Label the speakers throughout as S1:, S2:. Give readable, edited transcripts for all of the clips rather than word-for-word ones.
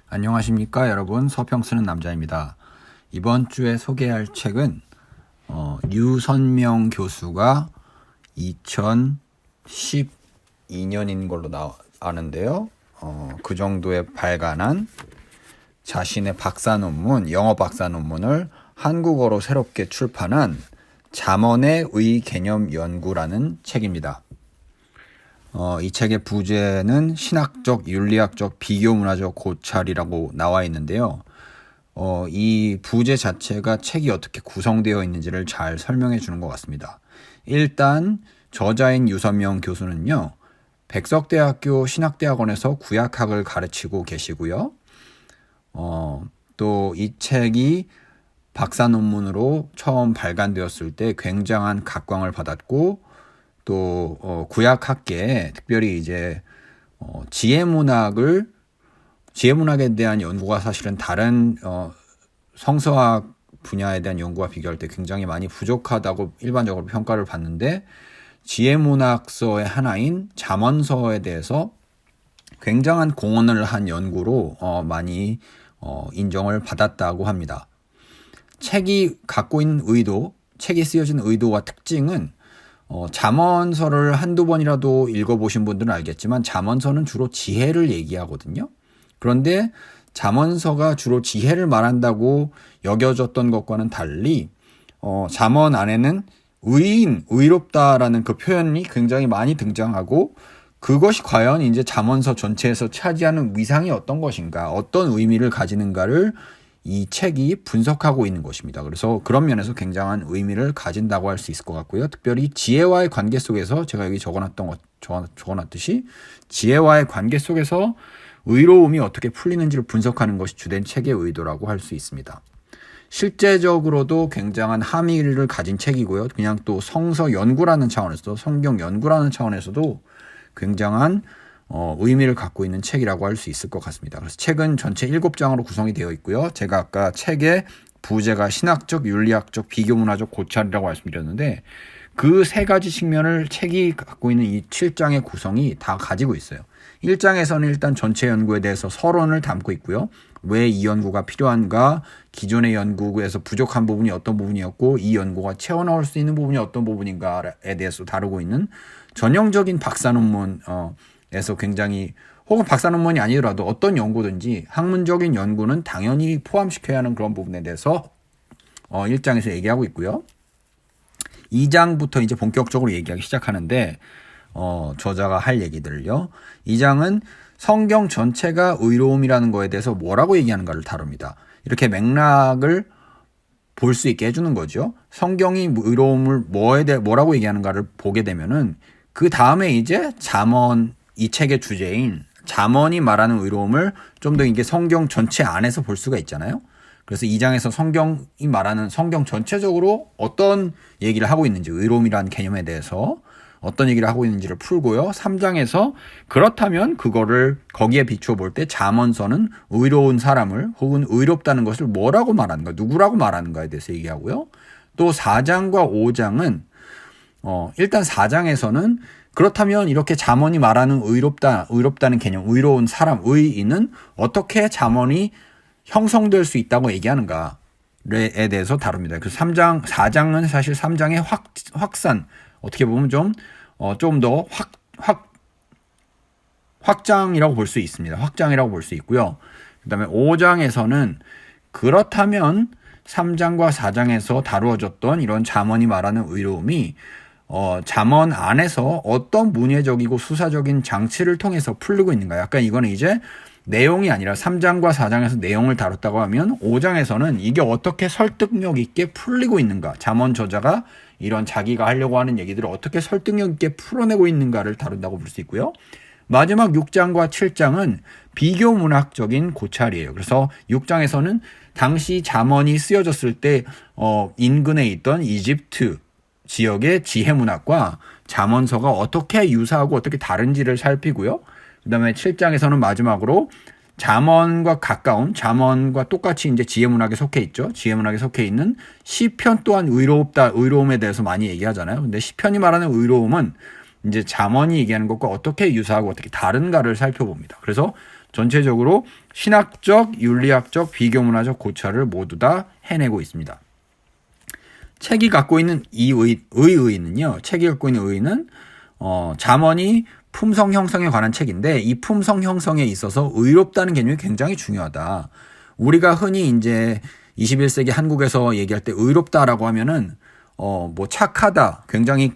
S1: 안녕하십니까 여러분, 서평 쓰는 남자입니다. 이번 주에 소개할 책은 류선명 교수가 2012년인 걸로 아는데요. 그 정도에 발간한 자신의 박사 논문, 영어 박사 논문을 한국어로 새롭게 출판한 잠언의 의 개념 연구라는 책입니다. 이 책의 부제는 신학적, 윤리학적, 비교문화적 고찰이라고 나와 있는데요. 이 부제 자체가 책이 어떻게 구성되어 있는지를 잘 설명해 주는 것 같습니다. 일단 저자인 류선명 교수는요, 백석대학교 신학대학원에서 구약학을 가르치고 계시고요. 또 이 책이 박사 논문으로 처음 발간되었을 때 굉장한 각광을 받았고, 또 구약학계에 특별히 이제 지혜문학에 대한 연구가 사실은 다른 성서학 분야에 대한 연구와 비교할 때 굉장히 많이 부족하다고 일반적으로 평가를 받는데, 지혜문학서의 하나인 잠언서에 대해서 굉장한 공헌을 한 연구로 많이 인정을 받았다고 합니다. 책이 갖고 있는 의도, 책이 쓰여진 의도와 특징은 잠언서를 한두 번이라도 읽어보신 분들은 알겠지만 잠언서는 주로 지혜를 얘기하거든요. 그런데 잠언서가 주로 지혜를 말한다고 여겨졌던 것과는 달리 잠언 안에는 의롭다라는 그 표현이 굉장히 많이 등장하고, 그것이 과연 이제 잠언서 전체에서 차지하는 위상이 어떤 것인가, 어떤 의미를 가지는가를 이 책이 분석하고 있는 것입니다. 그래서 그런 면에서 굉장한 의미를 가진다고 할 수 있을 것 같고요. 특별히 지혜와의 관계 속에서, 제가 여기 적어놨듯이 지혜와의 관계 속에서 의로움이 어떻게 풀리는지를 분석하는 것이 주된 책의 의도라고 할 수 있습니다. 실제적으로도 굉장한 함의를 가진 책이고요. 그냥 또 성서 연구라는 차원에서도, 성경 연구라는 차원에서도 굉장한 의미를 갖고 있는 책이라고 할 수 있을 것 같습니다. 그래서 책은 전체 7장으로 구성이 되어 있고요. 제가 아까 책의 부제가 신학적, 윤리학적, 비교문화적 고찰이라고 말씀드렸는데, 그 세 가지 측면을 책이 갖고 있는 이 7장의 구성이 다 가지고 있어요. 1장에서는 일단 전체 연구에 대해서 서론을 담고 있고요. 왜 이 연구가 필요한가, 기존의 연구에서 부족한 부분이 어떤 부분이었고, 이 연구가 채워넣을 수 있는 부분이 어떤 부분인가에 대해서 다루고 있는 전형적인 박사 논문, 에서 굉장히, 혹은 박사 논문이 아니더라도 어떤 연구든지 학문적인 연구는 당연히 포함시켜야 하는 그런 부분에 대해서 1장에서 얘기하고 있고요. 2장부터 이제 본격적으로 얘기하기 시작하는데, 저자가 할 얘기들을요. 2장은 성경 전체가 의로움이라는 거에 대해서 뭐라고 얘기하는가를 다룹니다. 이렇게 맥락을 볼 수 있게 해주는 거죠. 성경이 의로움을 뭐라고 얘기하는가를 보게 되면은, 그 다음에 이제 잠언, 이 책의 주제인 잠언이 말하는 의로움을 좀 더 이게 성경 전체 안에서 볼 수가 있잖아요. 그래서 2장에서 성경이 말하는, 성경 전체적으로 어떤 얘기를 하고 있는지, 의로움이라는 개념에 대해서 어떤 얘기를 하고 있는지를 풀고요. 3장에서 그렇다면 그거를 거기에 비추어 볼 때 잠언서는 의로운 사람을, 혹은 의롭다는 것을 뭐라고 말하는가, 누구라고 말하는가에 대해서 얘기하고요. 또 4장과 5장은 일단 4장에서는 그렇다면 이렇게 잠언이 말하는 의롭다는 개념, 의로운 사람, 의인은 어떻게 잠언이 형성될 수 있다고 얘기하는가에 대해서 다룹니다. 그래서 4장은 사실 3장의 확산, 어떻게 보면 좀 더 확장이라고 볼 수 있습니다. 확장이라고 볼 수 있고요. 그 다음에 5장에서는 그렇다면 3장과 4장에서 다루어졌던 이런 잠언이 말하는 의로움이 잠언 안에서 어떤 문예적이고 수사적인 장치를 통해서 풀리고 있는가. 약간 이거는 이제 내용이 아니라 3장과 4장에서 내용을 다뤘다고 하면 5장에서는 이게 어떻게 설득력 있게 풀리고 있는가. 잠언 저자가 이런 자기가 하려고 하는 얘기들을 어떻게 설득력 있게 풀어내고 있는가를 다룬다고 볼 수 있고요. 마지막 6장과 7장은 비교문학적인 고찰이에요. 그래서 6장에서는 당시 잠언이 쓰여졌을 때 인근에 있던 이집트 지역의 지혜문학과 잠언서가 어떻게 유사하고 어떻게 다른지를 살피고요. 그 다음에 7장에서는 마지막으로 잠언과 가까운, 잠언과 똑같이 이제 지혜문학에 속해 있죠. 지혜문학에 속해 있는 시편 또한 의로움에 대해서 많이 얘기하잖아요. 근데 시편이 말하는 의로움은 이제 잠언이 얘기하는 것과 어떻게 유사하고 어떻게 다른가를 살펴봅니다. 그래서 전체적으로 신학적, 윤리학적, 비교문화적 고찰을 모두 다 해내고 있습니다. 책이 갖고 있는 이 의의는요. 책이 갖고 있는 의의는 잠언이 품성 형성에 관한 책인데 이 품성 형성에 있어서 의롭다는 개념이 굉장히 중요하다. 우리가 흔히 이제 21세기 한국에서 얘기할 때 의롭다라고 하면은 뭐 착하다, 굉장히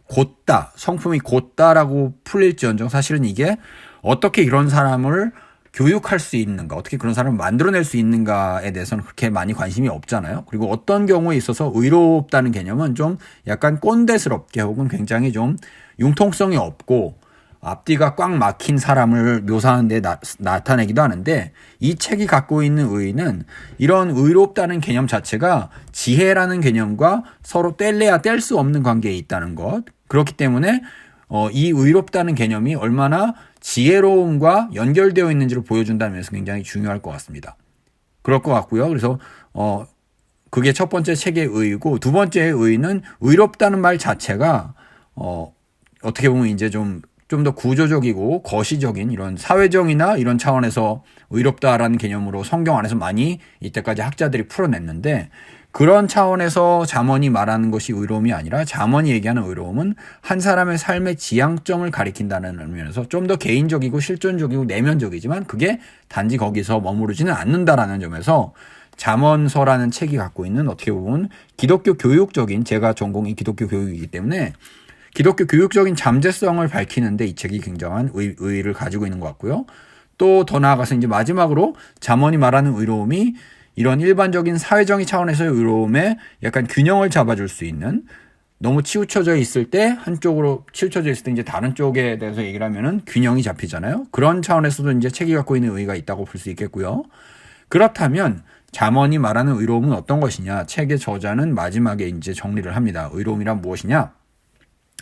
S1: 곧다, 성품이 곧다라고 풀릴지언정 사실은 이게 어떻게 이런 사람을 교육할 수 있는가, 어떻게 그런 사람을 만들어낼 수 있는가에 대해서는 그렇게 많이 관심이 없잖아요. 그리고 어떤 경우에 있어서 의롭다는 개념은 좀 약간 꼰대스럽게 혹은 굉장히 좀 융통성이 없고 앞뒤가 꽉 막힌 사람을 묘사하는 데 나타내기도 하는데 이 책이 갖고 있는 의의는 이런 의롭다는 개념 자체가 지혜라는 개념과 서로 뗄래야 뗄 수 없는 관계에 있다는 것. 그렇기 때문에 이 의롭다는 개념이 얼마나 지혜로움과 연결되어 있는지를 보여준다는 면에서 굉장히 중요할 것 같습니다. 그럴 것 같고요. 그래서 그게 첫 번째 책의 의의고 두 번째의 의의는 의롭다는 말 자체가 어떻게 보면 이제 좀 더 구조적이고 거시적인 이런 사회정의나 이런 차원에서 의롭다라는 개념으로 성경 안에서 많이 이때까지 학자들이 풀어냈는데 그런 차원에서 잠언이 말하는 것이 의로움이 아니라 잠언이 얘기하는 의로움은 한 사람의 삶의 지향점을 가리킨다는 의미에서 좀 더 개인적이고 실존적이고 내면적이지만 그게 단지 거기서 머무르지는 않는다라는 점에서 잠언서라는 책이 갖고 있는 어떻게 보면 기독교 교육적인 제가 전공이 기독교 교육이기 때문에 기독교 교육적인 잠재성을 밝히는데 이 책이 굉장한 의의를 가지고 있는 것 같고요. 또 더 나아가서 이제 마지막으로 잠언이 말하는 의로움이 이런 일반적인 사회정의 차원에서의 의로움에 약간 균형을 잡아줄 수 있는 너무 치우쳐져 있을 때 한쪽으로 치우쳐져 있을 때 이제 다른 쪽에 대해서 얘기를 하면은 균형이 잡히잖아요. 그런 차원에서도 이제 책이 갖고 있는 의의가 있다고 볼 수 있겠고요. 그렇다면 잠언이 말하는 의로움은 어떤 것이냐? 책의 저자는 마지막에 이제 정리를 합니다. 의로움이란 무엇이냐?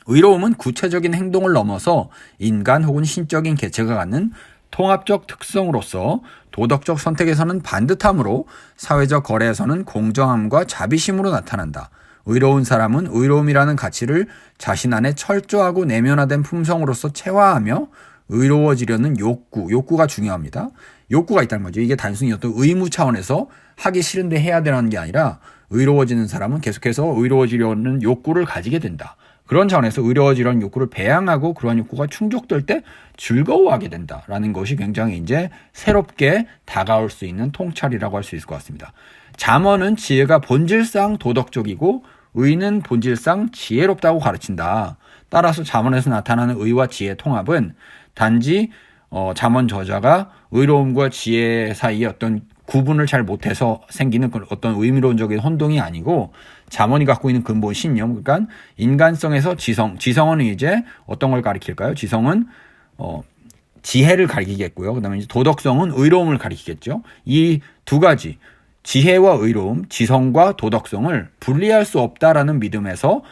S1: 의로움은 구체적인 행동을 넘어서 인간 혹은 신적인 개체가 갖는 통합적 특성으로서 도덕적 선택에서는 반듯함으로 사회적 거래에서는 공정함과 자비심으로 나타난다. 의로운 사람은 의로움이라는 가치를 자신 안에 철저하고 내면화된 품성으로서 체화하며 의로워지려는 욕구가 중요합니다. 욕구가 있다는 거죠. 이게 단순히 어떤 의무 차원에서 하기 싫은데 해야 되는 게 아니라 의로워지는 사람은 계속해서 의로워지려는 욕구를 가지게 된다. 그런 차원에서 의로워지려는 욕구를 배양하고 그러한 욕구가 충족될 때 즐거워하게 된다라는 것이 굉장히 이제 새롭게 다가올 수 있는 통찰이라고 할 수 있을 것 같습니다. 잠언은 지혜가 본질상 도덕적이고 의는 본질상 지혜롭다고 가르친다. 따라서 잠언에서 나타나는 의와 지혜의 통합은 단지 잠언 저자가 의로움과 지혜 사이에 어떤 구분을 잘 못해서 생기는 어떤 의미론적인 혼동이 아니고 잠언이 갖고 있는 근본 신념, 그러니까 인간성에서 지성은 이제 어떤 걸 가리킬까요? 지성은 지혜를 가리키겠고요. 그다음에 이제 도덕성은 의로움을 가리키겠죠. 이 두 가지 지혜와 의로움, 지성과 도덕성을 분리할 수 없다라는 믿음에서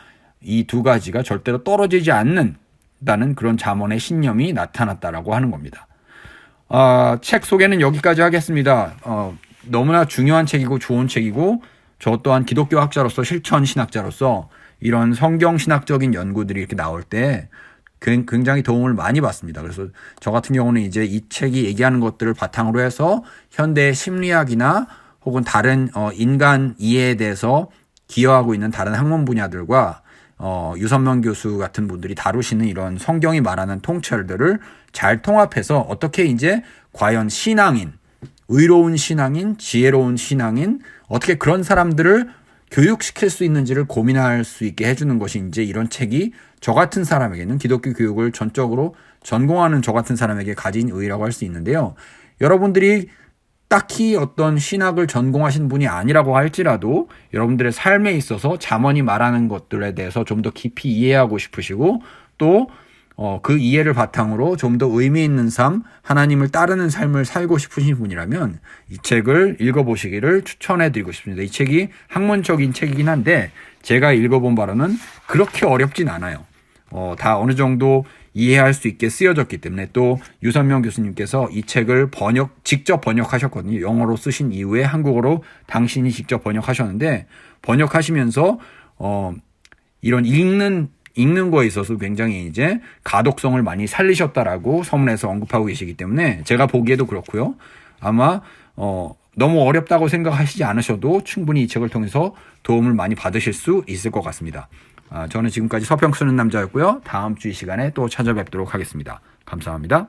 S1: 이 두 가지가 절대로 떨어지지 않는다는 그런 잠언의 신념이 나타났다라고 하는 겁니다. 책 소개는 여기까지 하겠습니다. 너무나 중요한 책이고 좋은 책이고 저 또한 기독교 학자로서 실천 신학자로서 이런 성경 신학적인 연구들이 이렇게 나올 때 굉장히 도움을 많이 받습니다. 그래서 저 같은 경우는 이제 이 책이 얘기하는 것들을 바탕으로 해서 현대 심리학이나 혹은 다른 인간 이해에 대해서 기여하고 있는 다른 학문 분야들과 유선명 교수 같은 분들이 다루시는 이런 성경이 말하는 통찰들을 잘 통합해서 어떻게 이제 과연 신앙인, 의로운 신앙인, 지혜로운 신앙인, 어떻게 그런 사람들을 교육시킬 수 있는지를 고민할 수 있게 해주는 것이 이제 이런 책이 저 같은 사람에게는 기독교 교육을 전적으로 전공하는 저 같은 사람에게 가진 의의라고 할 수 있는데요. 여러분들이 딱히 어떤 신학을 전공하신 분이 아니라고 할지라도 여러분들의 삶에 있어서 잠언이 말하는 것들에 대해서 좀 더 깊이 이해하고 싶으시고 또 그 이해를 바탕으로 좀 더 의미 있는 삶, 하나님을 따르는 삶을 살고 싶으신 분이라면 이 책을 읽어보시기를 추천해드리고 싶습니다. 이 책이 학문적인 책이긴 한데 제가 읽어본 바로는 그렇게 어렵진 않아요. 다 어느 정도 이해할 수 있게 쓰여졌기 때문에 또 유선명 교수님께서 이 책을 직접 번역하셨거든요. 영어로 쓰신 이후에 한국어로 당신이 직접 번역하셨는데 번역하시면서 이런 읽는 읽는 거에 있어서 굉장히 이제 가독성을 많이 살리셨다라고 서문에서 언급하고 계시기 때문에 제가 보기에도 그렇고요. 아마 너무 어렵다고 생각하시지 않으셔도 충분히 이 책을 통해서 도움을 많이 받으실 수 있을 것 같습니다. 저는 지금까지 서평 쓰는 남자였고요. 다음 주 이 시간에 또 찾아뵙도록 하겠습니다. 감사합니다.